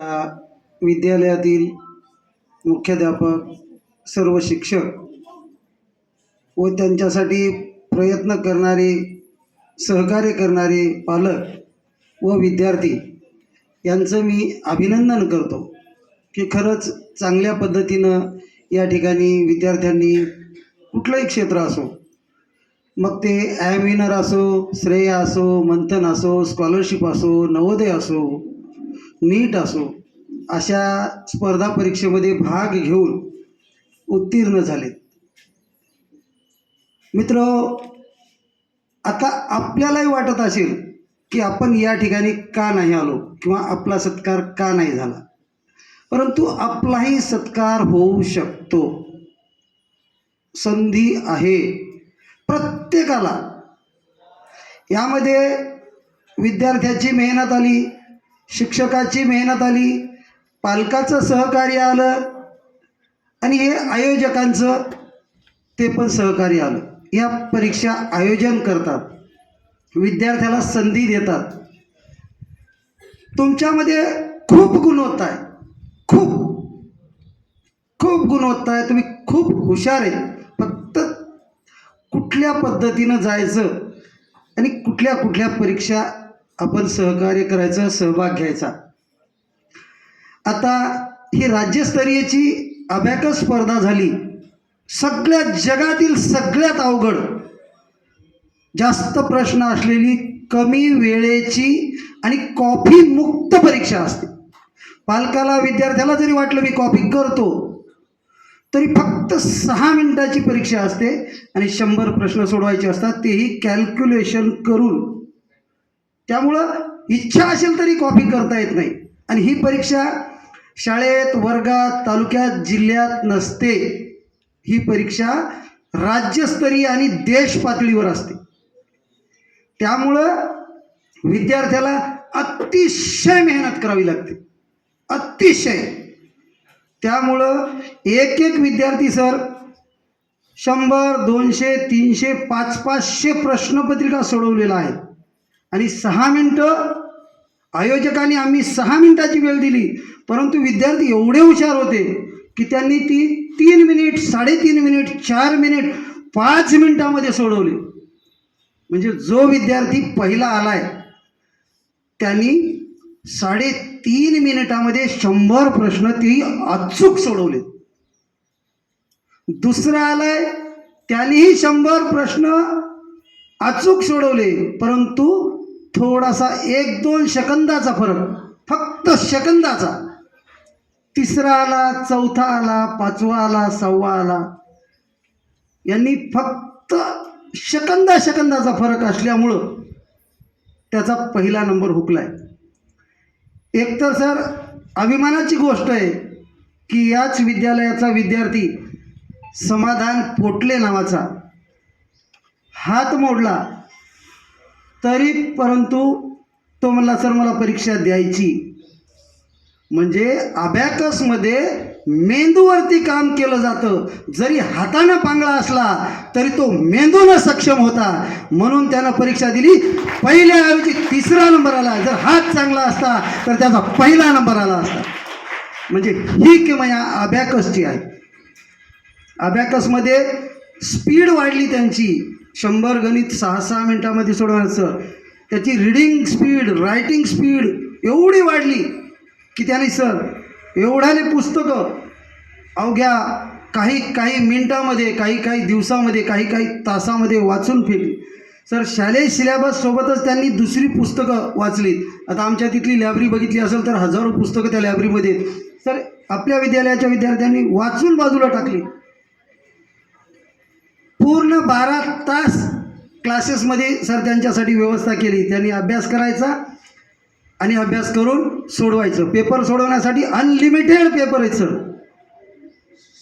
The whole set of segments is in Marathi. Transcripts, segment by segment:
या विद्यालयातील मुख्याध्यापक, सर्व शिक्षक व त्यांच्यासाठी प्रयत्न करणारे, सहकार्य करणारे पालक व विद्यार्थी यांचं मी अभिनंदन करतो की खरंच चांगल्या पद्धतीनं या ठिकाणी विद्यार्थ्यांनी कुठलंही क्षेत्र असो, मग ते विनर असो, श्रेय असो, मंथन असो, स्कॉलरशिप असो, नवोदय असो, नीट असो, अशा स्पर्धा परीक्षेमध्ये भाग घेऊन उत्तीर्ण झाले. मित्र, आता आपल्यालाही वाटत असेल की आपण या ठिकाणी का नाही आलो किंवा आपला सत्कार का नाही झाला, परंतु आपलाही सत्कार होऊ शकतो. संधी आहे प्रत्येकाला. यामध्ये विद्यार्थ्याची मेहनत आली, शिक्षकाची मेहनत आली, पालकाचं सहकार्य आलं आणि हे आयोजकांचं ते पण सहकार्य आलं. या परीक्षा आयोजन करतात, विद्यार्थ्याला संधी देतात. तुमच्यामध्ये खूप गुणवत्ता आहे, खूप खूप गुणवत्ता आहे, तुम्ही खूप हुशार आहे. फक्त कुठल्या पद्धतीनं जायचं आणि कुठल्या कुठल्या परीक्षा आपण सहकार्य करायचं, सहभाग घ्यायचा. आता ही राज्यस्तरीयची अबॅकस स्पर्धा झाली. सगळ्या जगातील सगळ्यात अवघड, जास्त प्रश्न असलेली, कमी वेळेची आणि कॉपी मुक्त परीक्षा असते. पालकाला, विद्यार्थ्याला जरी वाटलं मी कॉपी करतो, तरी फक्त 6 मिनिटाची परीक्षा असते आणि 100 प्रश्न सोडवायचे असतात, तेही कॅल्क्युलेशन करून. त्यामुळं इच्छा असेल तरी कॉपी करता येत नाही. आणि ही परीक्षा शाळेत, वर्गात, तालुक्यात, जिल्ह्यात नसते. ही परीक्षा राज्यस्तरीय आणि देश पातळीवर असते. त्यामुळं विद्यार्थ्याला अतिशय मेहनत करावी लागते, अतिशय. त्यामुळं एक एक विद्यार्थी सर 100, 200, 300, 500 प्रश्नपत्रिका सोडवलेला आहे. आणि 6 मिनटं आयोजकांनी, आम्ही 6 मिनिटाची वेळ दिली, परंतु विद्यार्थी एवढे हुशार होते की त्यांनी ती 3 मिनिट, 3.5 मिनिट, 4 मिनिट, 5 मिनिटामध्ये सोडवली. म्हणजे जो विद्यार्थी पहिला आलाय त्यांनी 3.5 मिनिटामध्ये 100 प्रश्न तेही अचूक सोडवले. दुसरा आलाय त्यांनीही 100 प्रश्न अचूक सोडवले, परंतु थोडासा 1-2 सेकंदाचा फरक, फक्त सेकंदाचा. तिसरा आला, चौथा आला, 5वा आला, 6वा आला. यांनी फक्त सेकंदाचा फरक असल्यामुळं त्याचा पहिला नंबर हुकलाय. एकतर सर अभिमानाची गोष्ट आहे की याच विद्यालयाचा विद्यार्थी समाधान पोटले नावाचा हात मोडला, तरी परंतु तो म्हणला सर मला परीक्षा द्यायची. म्हणजे अबॅकसमध्ये मेंदूवरती काम केलं जातं. जरी हातानं पांगळा असला तरी तो मेंदूनं सक्षम होता, म्हणून त्यानं परीक्षा दिली. पहिल्याऐवजी 3रा नंबर आला. जर हात चांगला असता तर त्याचा पहिला नंबर आला असता. म्हणजे ही किमया अबॅकसची आहे. अबॅकसमध्ये स्पीड वाढली त्यांची. 100 गणित 6 मिनिटामध्ये सोडवायचं. त्याची रीडिंग स्पीड, रायटिंग स्पीड एवढी वाढली की त्याने सर एवढ्याने पुस्तकं अवघ्या काही मिनिटामध्ये, काही दिवसामध्ये, काही तासामध्ये वाचून फेकली. सर शालेय सिलेबससोबतच त्यांनी दुसरी पुस्तकं वाचलीत. आता आमच्या तिथली लायब्ररी बघितली असेल तर हजारो पुस्तकं त्या लायब्ररीमध्ये. सर आपल्या विद्यालयाच्या विद्यार्थ्यांनी वाचून बाजूला टाकली. पूर्ण 12 तास क्लासेसमध्ये सर त्यांच्यासाठी व्यवस्था केली. त्यांनी अभ्यास करायचा आणि अभ्यास करून सोडवायचं. पेपर सोडवण्यासाठी अनलिमिटेड पेपर आहेत सर,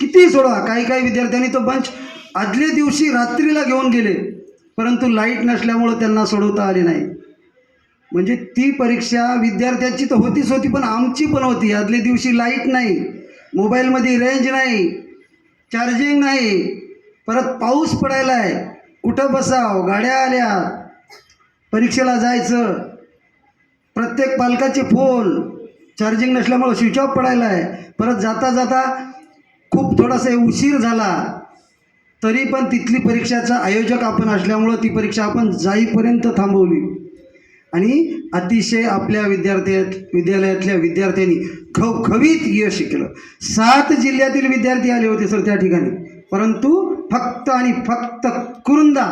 किती सोडवा. काही विद्यार्थ्यांनी तो बंच आदल्या दिवशी रात्रीला घेऊन गेले, परंतु लाईट नसल्यामुळं त्यांना सोडवता आले नाही. म्हणजे ती परीक्षा विद्यार्थ्याची तर होतीच होती, पण आमची पण होती. आदल्या दिवशी लाईट नाही, मोबाईलमध्ये रेंज नाही, चार्जिंग नाही, परत पाऊस पडायला आहे, कुठं बसाव, गाड्या आल्या, परीक्षेला जायचं, प्रत्येक पालकाचे फोन, चार्जिंग नसल्यामुळं स्विच ऑफ पडायला आहे. परत जाता जाता खूप थोडासा उशीर झाला तरी पण तिथली परीक्षाचा आयोजक आपण असल्यामुळं ती परीक्षा आपण जाईपर्यंत थांबवली आणि अतिशय आपल्या विद्यालयातल्या विद्यार्थ्यांनी खवखवीत यश केलं. 7 जिल्ह्यातील विद्यार्थी आले होते सर त्या ठिकाणी, परंतु फक्त आणि फक्त कुरुंदा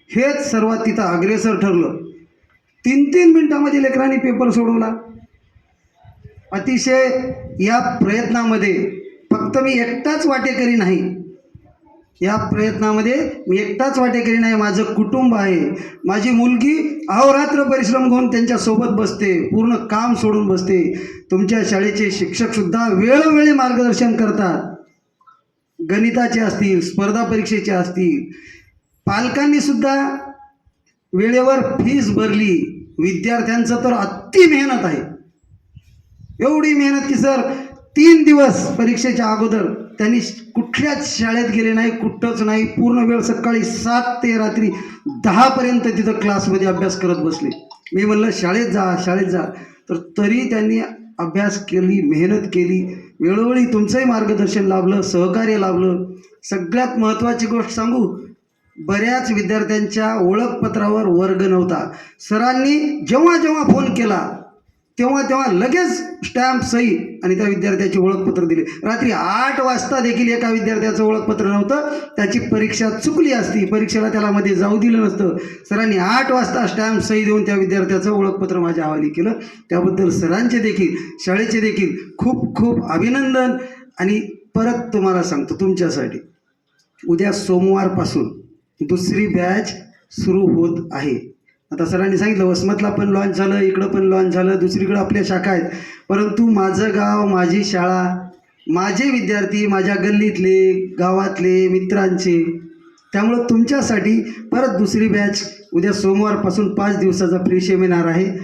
हेच सर्वात तिथं अग्रेसर ठरलं. 3-3 मिनिटामध्ये लेकरांनी पेपर सोडवला. अतिशय या प्रयत्नामध्ये फक्त मी एकटाच वाटेकरी नाही, या प्रयत्नामध्ये मी एकटाच वाटेकरी नाही, माझं कुटुंब आहे. माझी मुलगी अहोरात्र परिश्रम घेऊन त्यांच्यासोबत बसते, पूर्ण काम सोडून बसते. तुमच्या शाळेचे शिक्षकसुद्धा वेळोवेळी मार्गदर्शन करतात, गणिताचे असतील, स्पर्धा परीक्षेचे असतील. पालकांनीसुद्धा वेळेवर फीस भरली. विद्यार्थ्यांचं तर अति मेहनत आहे, एवढी मेहनत की सर 3 दिवस परीक्षेच्या अगोदर त्यांनी कुठल्याच शाळेत गेले नाही, कुठंच नाही. पूर्ण वेळ सकाळी 7 ते रात्री 10 पर्यंत तिथं क्लासमध्ये अभ्यास करत बसले. मी म्हणलं शाळेत जा, शाळेत जा, तर तरी त्यांनी अभ्यास केली, मेहनत केली. वेळोवेळी तुमचंही मार्गदर्शन लाभलं, सहकार्य लाभलं. सगळ्यात महत्त्वाची गोष्ट सांगू, बऱ्याच विद्यार्थ्यांच्या ओळखपत्रावर वर्ग नव्हता. सरांनी जेव्हा जेव्हा फोन केला तेव्हा तेव्हा लगेच स्टॅम्प सही आणि त्या विद्यार्थ्याचे ओळखपत्र दिले. रात्री 8 वाजता देखील एका विद्यार्थ्याचं ओळखपत्र नव्हतं, त्याची परीक्षा चुकली असती, परीक्षेला त्याला मध्ये जाऊ दिलं नसतं. सरांनी 8 वाजता स्टॅम्प सही देऊन त्या विद्यार्थ्याचं ओळखपत्र माझ्या हवाली केलं. त्याबद्दल सरांचे देखील, शाळेचे देखील खूप खूप अभिनंदन. आणि परत तुम्हाला सांगतो, तुमच्यासाठी उद्या सोमवारपासून दुसरी बॅच सुरू होत आहे. आता सरांनी सांगितलं वसमतला पण लॉन्च झालं, इकडं पण लॉन्च झालं, दुसरीकडं आपल्या शाखा आहेत, परंतु माझं गाव, माझी शाळा, माझे विद्यार्थी, माझ्या गल्लीतले, गावातले, मित्रांचे, त्यामुळं तुमच्यासाठी परत दुसरी बॅच उद्या सोमवारपासून 5 दिवसाचा फ्री सेमिनार आहे.